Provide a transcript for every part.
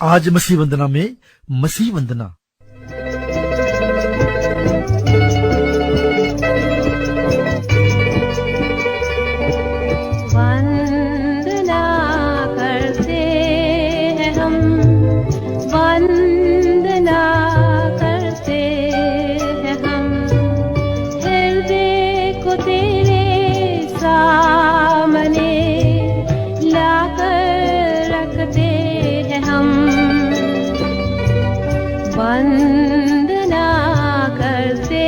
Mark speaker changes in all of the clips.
Speaker 1: आज मसीह वंदना में मसीह वंदना।
Speaker 2: वंदना करते हैं हम, वंदना करते हैं हम, हृदय को तेरे सामने लाकर रखते हैं हम। वंदना करते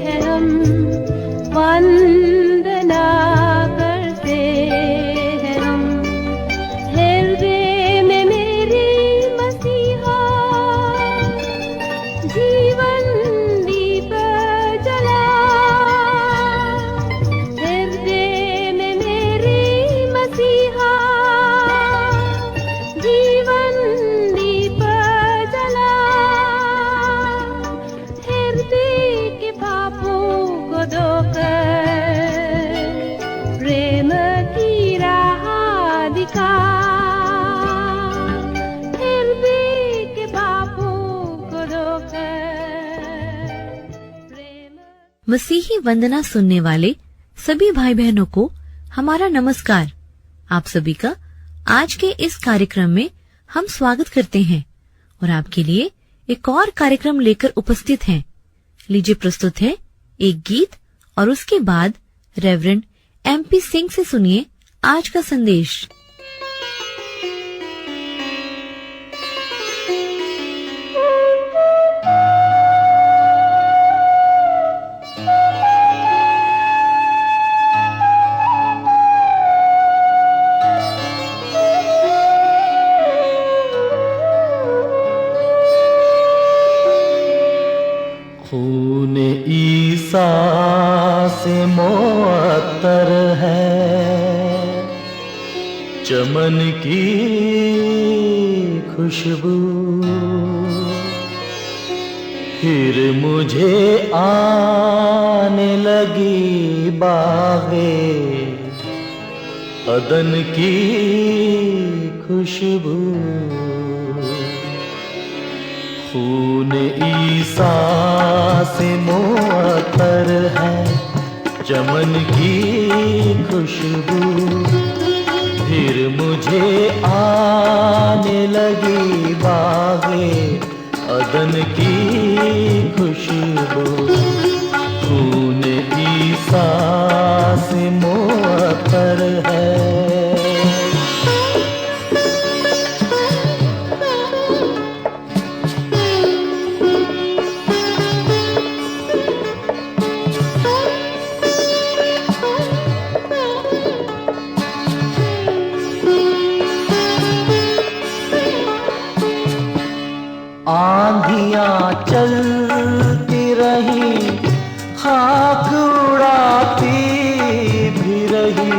Speaker 2: हैं हम, वंदना करते हैं हम, हृदय में मेरी मसीहा जीवन दीप जला, हृदय में मेरी मसीहा जीवन दीप जला, हृदय के पापों को धोकर प्रेम की राह दिखा, हृदय के पापों को धोकर प्रेम।
Speaker 3: मसीही वंदना सुनने वाले सभी भाई बहनों को हमारा नमस्कार। आप सभी का आज के इस कार्यक्रम में हम स्वागत करते हैं और आपके लिए एक और कार्यक्रम लेकर उपस्थित हैं। लीजिए प्रस्तुत है एक गीत और उसके बाद रेवरेंड MP सिंह से सुनिए आज का संदेश।
Speaker 4: खून ईसा से मुअत्तर है, चमन की खुशबू, फिर मुझे आने लगी बागे अदन की खुशबू। खून ईसा से मुअत्तर है, चमन की खुशबू, फिर मुझे आने लगी बागे अदन की खुशबू। खून ईसा से मुअत्तर है। आंधियां चलती रही, खाक उड़ाती भी रही,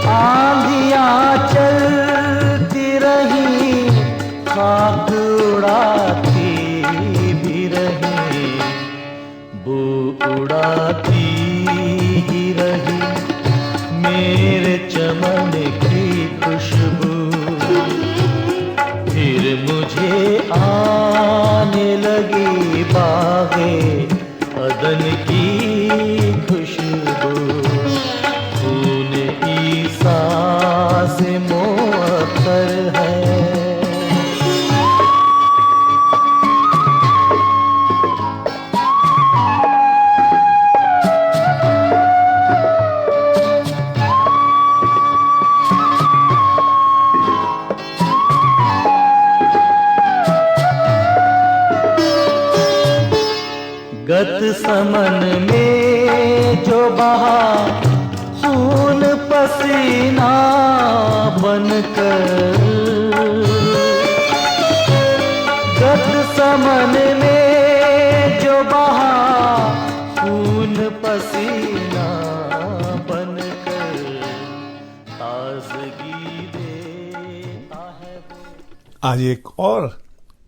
Speaker 4: आंधियां चलती रही, खाक उड़ाती भी रही, बू उड़ाती ही रही मेरे चमन की खुशबू। फिर मुझे आने लगी बागे अदन की खुशबू। खून ईसा से मुअत्तर है। गत समन में जो बहा खून पसीना बनकर, गत समन में जो बहा खून पसीना बनकर, ताजगी देता है वो।
Speaker 5: आज एक और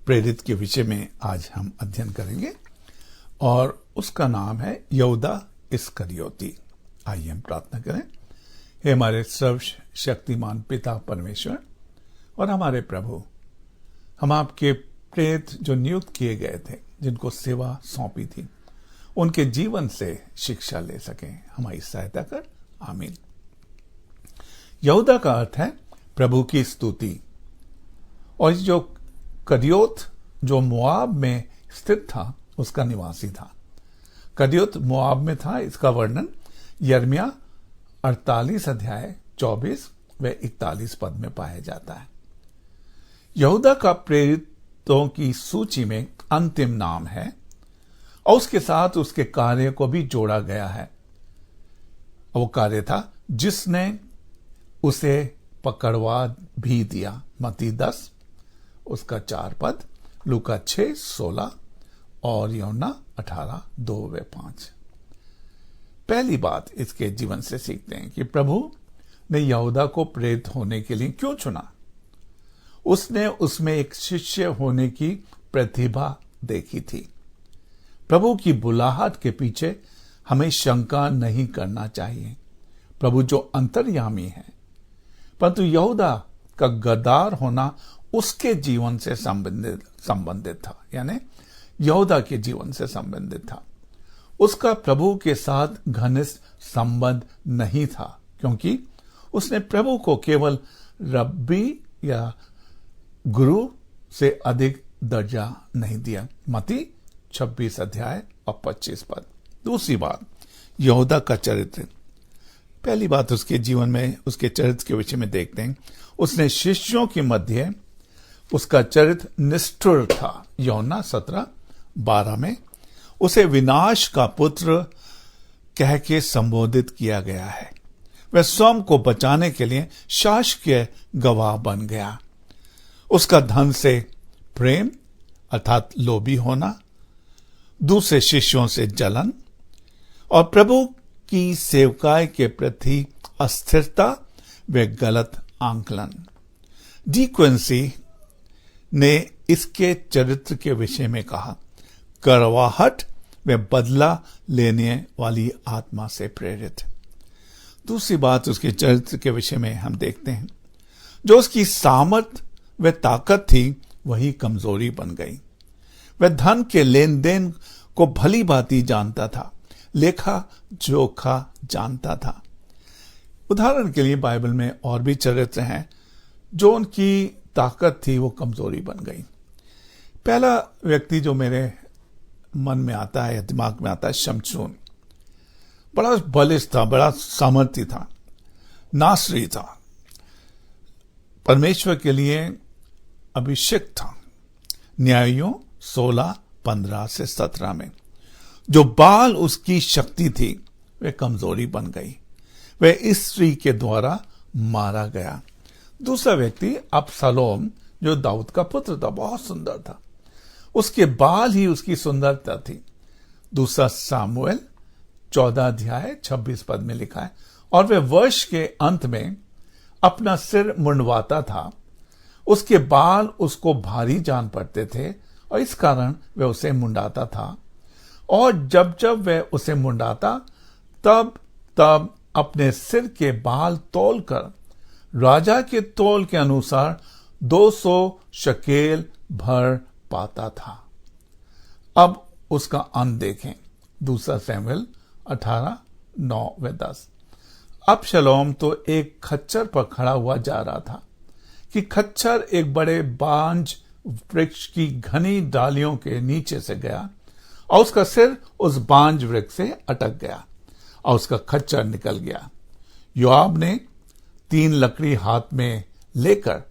Speaker 5: प्रेरित के विषय में आज हम अध्ययन करेंगे और उसका नाम है यहूदा इस्करियोती। आइए हम प्रार्थना करें। हे हमारे सर्वशक्तिमान पिता परमेश्वर और हमारे प्रभु, हम आपके प्रेरित जो नियुक्त किए गए थे, जिनको सेवा सौंपी थी, उनके जीवन से शिक्षा ले सकें, हमारी सहायता कर। आमीन। यहूदा का अर्थ है प्रभु की स्तुति, और जो करियोत जो मोआब में स्थित था उसका निवासी था। करियोत मोआब में था। इसका वर्णन यिर्मयाह 48 अध्याय 24 व 41 पद में पाया जाता है। यहूदा का प्रेरितों की सूची में अंतिम नाम है और उसके साथ उसके कार्य को भी जोड़ा गया है। वो कार्य था जिसने उसे पकड़वा भी दिया। मत्ती 10 उसका 4 पद, लूका 6:16 और यूहन्ना 18:2-5। पहली बात इसके जीवन से सीखते हैं कि प्रभु ने यहूदा को प्रेरित होने के लिए क्यों चुना। उसने उसमें एक शिष्य होने की प्रतिभा देखी थी। प्रभु की बुलाहट के पीछे हमें शंका नहीं करना चाहिए। प्रभु जो अंतर्यामी है, परंतु यहूदा का गद्दार होना उसके जीवन से संबंधित था, यानी यहूदा के जीवन से संबंधित था। उसका प्रभु के साथ घनिष्ठ संबंध नहीं था, क्योंकि उसने प्रभु को केवल रब्बी या गुरु से अधिक दर्जा नहीं दिया। मत्ती 26 अध्याय और 25 पद। दूसरी बात, यहूदा का चरित्र। पहली बात उसके जीवन में, उसके चरित्र के विषय में देखते हैं। उसने शिष्यों के मध्य उसका चरित्र निष्ठुर था। यूहन्ना 17:12 में उसे विनाश का पुत्र कह के संबोधित किया गया है। वह स्वयं को बचाने के लिए शासकीय गवाह बन गया। उसका धन से प्रेम अर्थात लोभी होना, दूसरे शिष्यों से जलन और प्रभु की सेवकाई के प्रति अस्थिरता व गलत आंकलन। डी क्विंसी ने इसके चरित्र के विषय में कहा, करवाहट व बदला लेने वाली आत्मा से प्रेरित। दूसरी बात उसके चरित्र के विषय में हम देखते हैं, जो उसकी सामर्थ व ताकत थी वही कमजोरी बन गई। वह धन के लेन देन को भली भांति जानता था, लेखा जोखा जानता था। उदाहरण के लिए बाइबल में और भी चरित्र हैं जो उनकी ताकत थी वो कमजोरी बन गई। पहला व्यक्ति जो मेरे मन में आता है या दिमाग में आता है, शमशून। बड़ा बलिष्ठ था, बड़ा सामर्थ्य था, नासरी था, परमेश्वर के लिए अभिषेक था। न्यायों 16:15-17 में जो बाल उसकी शक्ति थी वह कमजोरी बन गई। वह इस स्त्री के द्वारा मारा गया। दूसरा व्यक्ति अबशालोम, जो दाऊद का पुत्र था, बहुत सुंदर था, उसके बाल ही उसकी सुंदरता थी। दूसरा सामुएल 14 अध्याय 26 पद में लिखा है, और वह वर्ष के अंत में अपना सिर मुंडवाता था। उसके बाल उसको भारी जान पड़ते थे और इस कारण वह उसे मुंडाता था, और जब जब वह उसे मुंडाता तब तब अपने सिर के बाल तोलकर राजा के तोल के अनुसार 200 शकेल भर पाता था। अब उसका अंत देखें, दूसरा सैमुएल 18:9-10। अबशालोम तो एक खच्चर पर खड़ा हुआ जा रहा था कि खच्चर एक बड़े बांज वृक्ष की घनी डालियों के नीचे से गया और उसका सिर उस बांज वृक्ष से अटक गया और उसका खच्चर निकल गया। योआब ने 3 लकड़ी हाथ में लेकर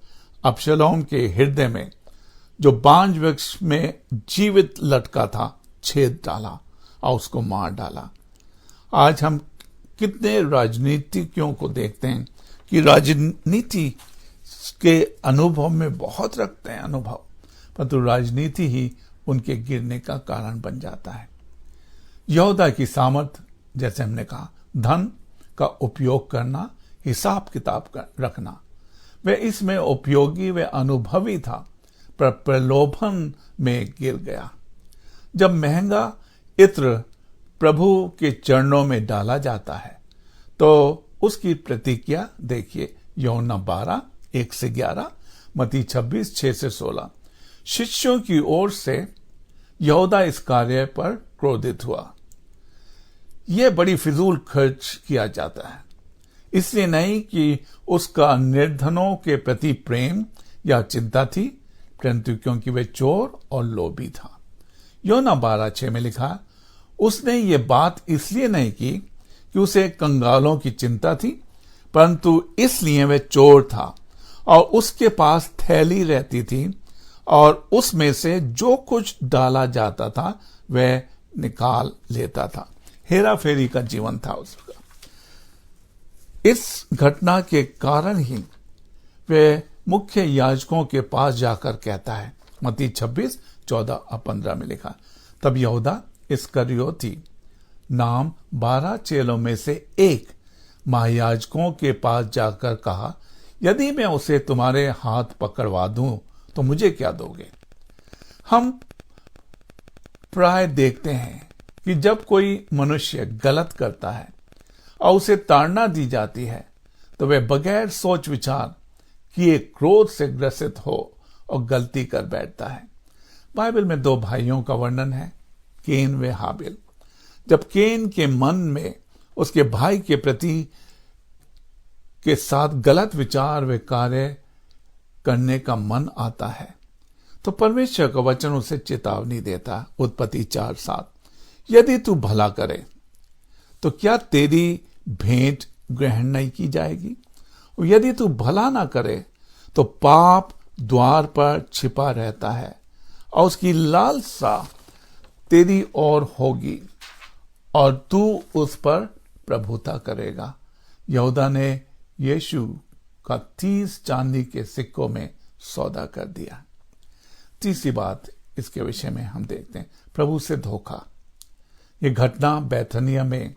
Speaker 5: अबशालोम के हृदय में, जो बांज वृक्ष में जीवित लटका था, छेद डाला और उसको मार डाला। आज हम कितने राजनीतिज्ञों को देखते हैं कि राजनीति के अनुभव में बहुत रखते हैं अनुभव, परंतु राजनीति ही उनके गिरने का कारण बन जाता है। यहूदा की सामर्थ, जैसे हमने कहा, धन का उपयोग करना, हिसाब किताब रखना, वह इसमें उपयोगी व अनुभवी था, पर प्रलोभन में गिर गया। जब महंगा इत्र प्रभु के चरणों में डाला जाता है तो उसकी प्रतिक्रिया देखिए। यूहन्ना 12, 1 से 11, मत्ती 26, 6 से 16। शिष्यों की ओर से यहूदा इस कार्य पर क्रोधित हुआ। यह बड़ी फिजूल खर्च किया जाता है, इसलिए नहीं कि उसका निर्धनों के प्रति प्रेम या चिंता थी, परंतु क्योंकि वह चोर और लोभी था। यूहन्ना 12:6 में लिखा, उसने ये बात इसलिए नहीं की कि उसे कंगालों की चिंता थी, परंतु इसलिए वह चोर था और उसके पास थैली रहती थी और उसमें से जो कुछ डाला जाता था वह निकाल लेता था। हेरा फेरी का जीवन था उसका। इस घटना के कारण ही वह मुख्य याजकों के पास जाकर कहता है। मत्ती 26, 14 और 15 में लिखा, तब यहूदा इस्करियोती नाम 12 चेलों में से एक महायाजकों के पास जाकर कहा, यदि मैं उसे तुम्हारे हाथ पकड़वा दूं तो मुझे क्या दोगे? हम प्राय देखते हैं कि जब कोई मनुष्य गलत करता है और उसे ताड़ना दी जाती है तो वह बगैर सोच विचार किए क्रोध से ग्रसित हो और गलती कर बैठता है। बाइबल में 2 भाइयों का वर्णन है, केन व हाबिल। जब केन के मन में उसके भाई के प्रति के साथ गलत विचार व कार्य करने का मन आता है तो परमेश्वर का वचन उसे चेतावनी देता। उत्पत्ति 4:7, यदि तू भला करे तो क्या तेरी भेंट ग्रहण नहीं की जाएगी? और यदि तू भला ना करे तो पाप द्वार पर छिपा रहता है और उसकी लालसा तेरी ओर होगी और तू उस पर प्रभुता करेगा। यहूदा ने यीशु का 30 चांदी के सिक्कों में सौदा कर दिया। तीसरी बात इसके विषय में हम देखते हैं, प्रभु से धोखा। यह घटना बैथनिया में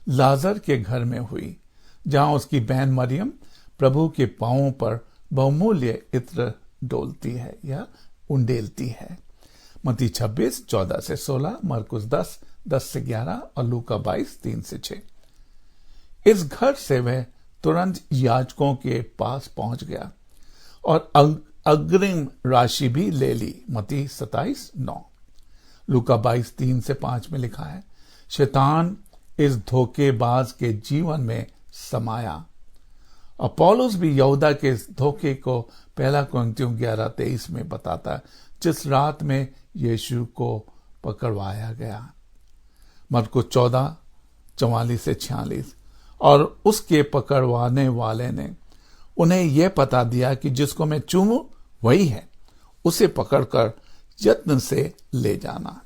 Speaker 5: लाजर के घर में हुई, जहां उसकी बहन मरियम प्रभु के पांवों पर बहुमूल्य इत्र डोलती है या उंडेलती है। मत्ती 26, 14 से 16, मरकुस 10, 10 से 11 और लूका 22, 3 से 6। इस घर से वह तुरंत याजकों के पास पहुंच गया और अग्रिम राशि भी ले ली। मत्ती 27, 9। लूका 22, 3 से 5 में लिखा है, शैतान इस धोखेबाज के जीवन में समाया। और पौलुस भी यहूदा के इस धोखे को 1 कुरिन्थियों 11:23 में बताता है, जिस रात में यीशु को पकड़वाया गया। मरकुस 14, 44 से 46। और उसके पकड़वाने वाले ने उन्हें यह पता दिया कि जिसको मैं चूमूं वही है, उसे पकड़कर यत्न से ले जाना।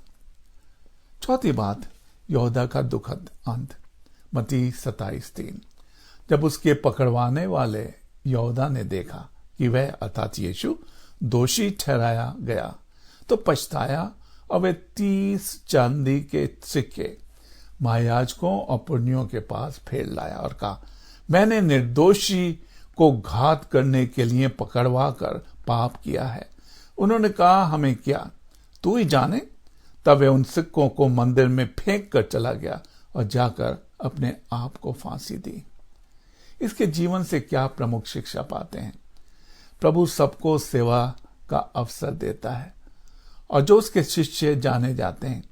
Speaker 5: चौथी बात, यहूदा का दुखद अंत। मत्ती 27:3। जब उसके पकड़वाने वाले यहूदा ने देखा कि वह अर्थात यीशु दोषी ठहराया गया तो पछताया और वह 30 चांदी के सिक्के महायाजकों और पुरनियों के पास फेर लाया और कहा, मैंने निर्दोषी को घात करने के लिए पकड़वा कर पाप किया है। उन्होंने कहा, हमें क्या, तू ही जाने। तब वह उन सिक्कों को मंदिर में फेंक कर चला गया और जाकर अपने आप को फांसी दी। इसके जीवन से क्या प्रमुख शिक्षा पाते हैं? प्रभु सबको सेवा का अवसर देता है और जो उसके शिष्य जाने जाते हैं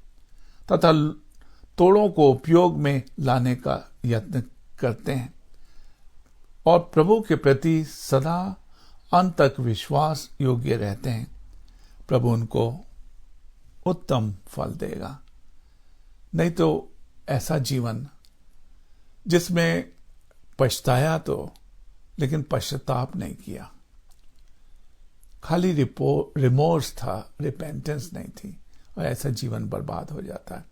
Speaker 5: तथा तोड़ों को उपयोग में लाने का यत्न करते हैं और प्रभु के प्रति सदा अंत तक विश्वास योग्य रहते हैं, प्रभु उनको उत्तम फल देगा। नहीं तो ऐसा जीवन जिसमें पछताया तो लेकिन पश्चाताप नहीं किया, खाली रिमोर्स था, रिपेंटेंस नहीं थी, और ऐसा जीवन बर्बाद हो जाता है।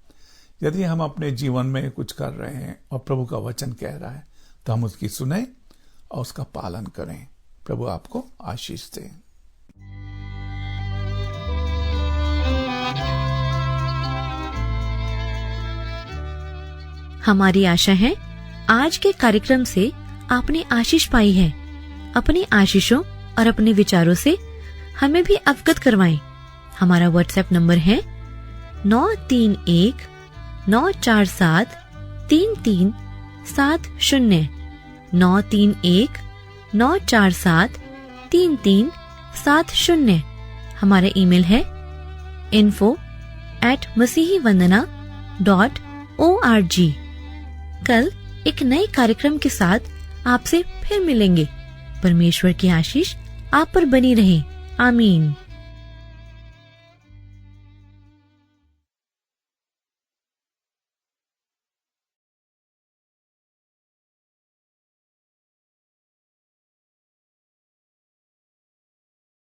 Speaker 5: यदि हम अपने जीवन में कुछ कर रहे हैं और प्रभु का वचन कह रहा है तो हम उसकी सुने और उसका पालन करें। प्रभु आपको आशीष दे।
Speaker 3: हमारी आशा है आज के कार्यक्रम से आपने आशीष पाई है। अपनी आशीषों और अपने विचारों से हमें भी अवगत करवाएं। हमारा व्हाट्सएप नंबर है 9319473370 931-947-3370। हमारा ईमेल है info@masihivandana.org। कल एक नए कार्यक्रम के साथ आपसे फिर मिलेंगे। परमेश्वर की आशीष आप पर बनी रहे। आमीन।